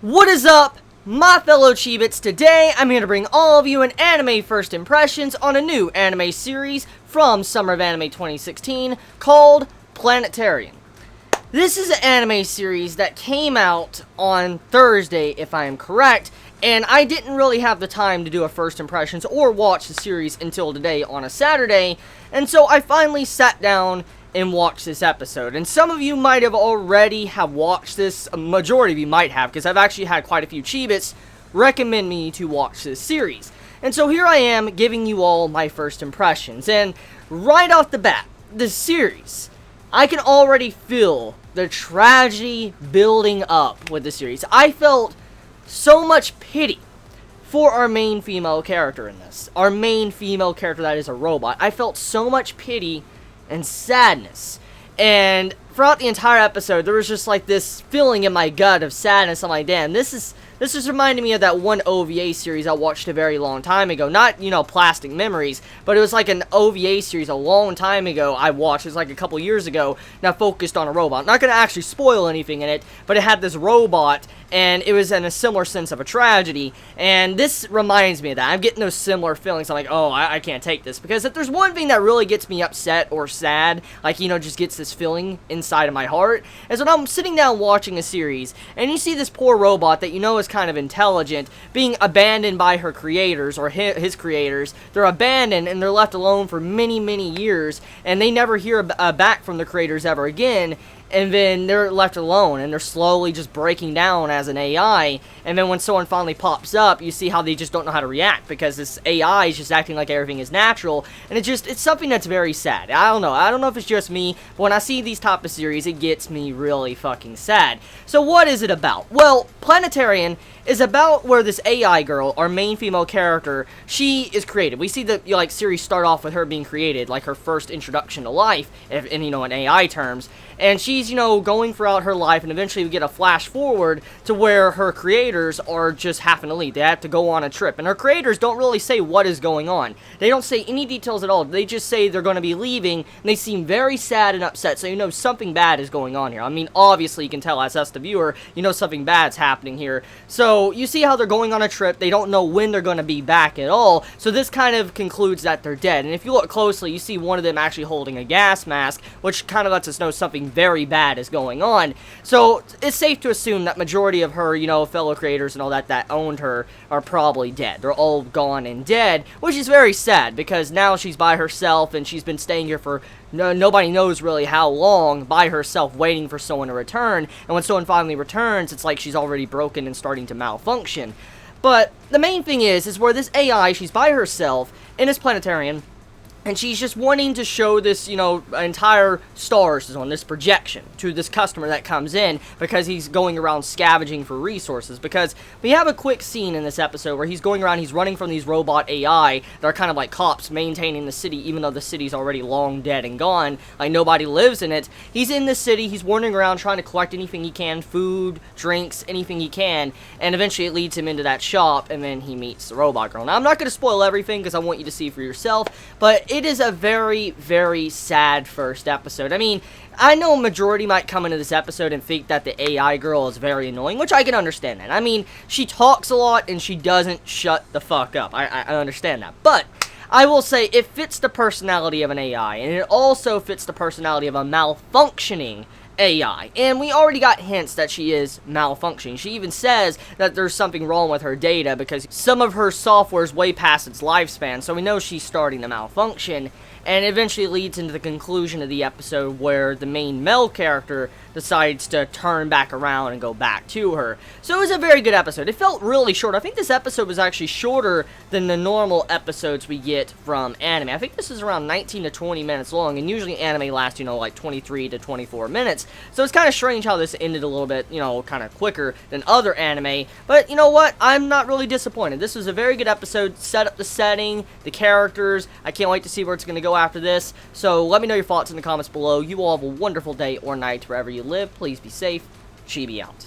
What is up, my fellow Chibits? Today, I'm here to bring all of you an anime first impressions on a new anime series from Summer of Anime 2016 called Planetarian. This is an anime series that came out on Thursday, if I am correct, and I didn't really have the time to do a first impressions or watch the series until today on a Saturday, and so I finally sat down and watch this episode. And some of you might have already have watched this, a majority of you might have, because I've actually had quite a few Chibits recommend me to watch this series. And so here I am giving you all my first impressions. And right off the bat, this series, I can already feel the tragedy building up with the series. I felt so much pity for our main female character in this. Our main female character that is a robot. I felt so much pity and sadness, and throughout the entire episode there was just like this feeling in my gut of sadness. I'm like, damn, this is reminding me of that one OVA series I watched a very long time ago. Not, you know, Plastic Memories, but it was like an OVA series a long time ago I watched. It was like a couple years ago, now focused on a robot. Not gonna actually spoil anything in it, but it had this robot, and it was in a similar sense of a tragedy, and this reminds me of that. I'm getting those similar feelings. I'm like, oh, I can't take this, because if there's one thing that really gets me upset or sad, like, you know, just gets this feeling inside of my heart, is when I'm sitting down watching a series, and you see this poor robot that you know is kind of intelligent, being abandoned by her creators, or his creators. They're abandoned, and they're left alone for many, many years, and they never hear back from the creators ever again. And then they're left alone, and they're slowly just breaking down as an AI, and then when someone finally pops up, you see how they just don't know how to react, because this AI is just acting like everything is natural, and it's something that's very sad. I don't know if it's just me, but when I see these type of series, it gets me really fucking sad. So what is it about? Well, Planetarian is about where this AI girl, our main female character, she is created. We see the series start off with her being created, like her first introduction to life, in AI terms, and she's, going throughout her life, and eventually we get a flash forward to where her creators are just having to leave. They have to go on a trip, and her creators don't really say what is going on. They don't say any details at all. They just say they're going to be leaving, and they seem very sad and upset, so something bad is going on here. I mean, obviously you can tell as us, the viewer, something bad's happening here. So you see how they're going on a trip. They don't know when they're going to be back at all, so this kind of concludes that they're dead. And if you look closely, you see one of them actually holding a gas mask, which kind of lets us know something very bad is going on. So it's safe to assume that majority of her, fellow creators and all that owned her are probably dead. They're all gone and dead, which is very sad, because now she's by herself, and she's been staying here for nobody knows really how long, by herself, waiting for someone to return. And when someone finally returns, it's like she's already broken and starting to malfunction. But the main thing is where this AI, she's by herself in this planetarium, and she's just wanting to show this, entire star system, this projection, to this customer that comes in, because he's going around scavenging for resources. Because we have a quick scene in this episode where he's going around, he's running from these robot AI that are kind of like cops maintaining the city, even though the city's already long dead and gone, like nobody lives in it. He's in the city, he's wandering around trying to collect anything he can, food, drinks, anything he can, and eventually it leads him into that shop, and then he meets the robot girl. Now, I'm not going to spoil everything, because I want you to see for yourself, but it is a very, very sad first episode. I mean, I know a majority might come into this episode and think that the AI girl is very annoying, which I can understand that. I mean, she talks a lot, and she doesn't shut the fuck up. I understand that. But I will say, it fits the personality of an AI, and it also fits the personality of a malfunctioning AI, and we already got hints that she is malfunctioning. She even says that there's something wrong with her data, because some of her software is way past its lifespan, so we know she's starting to malfunction. And it eventually leads into the conclusion of the episode where the main male character decides to turn back around and go back to her. So it was a very good episode. It felt really short. I think this episode was actually shorter than the normal episodes we get from anime. I think this is around 19 to 20 minutes long, and usually anime lasts, like 23 to 24 minutes. So it's kind of strange how this ended a little bit, kind of quicker than other anime. But you know what? I'm not really disappointed. This was a very good episode. Set up the setting, the characters. I can't wait to see where it's going to go after this. So let me know your thoughts in the comments below. You all have a wonderful day or night wherever you live. Please be safe. Chibi out.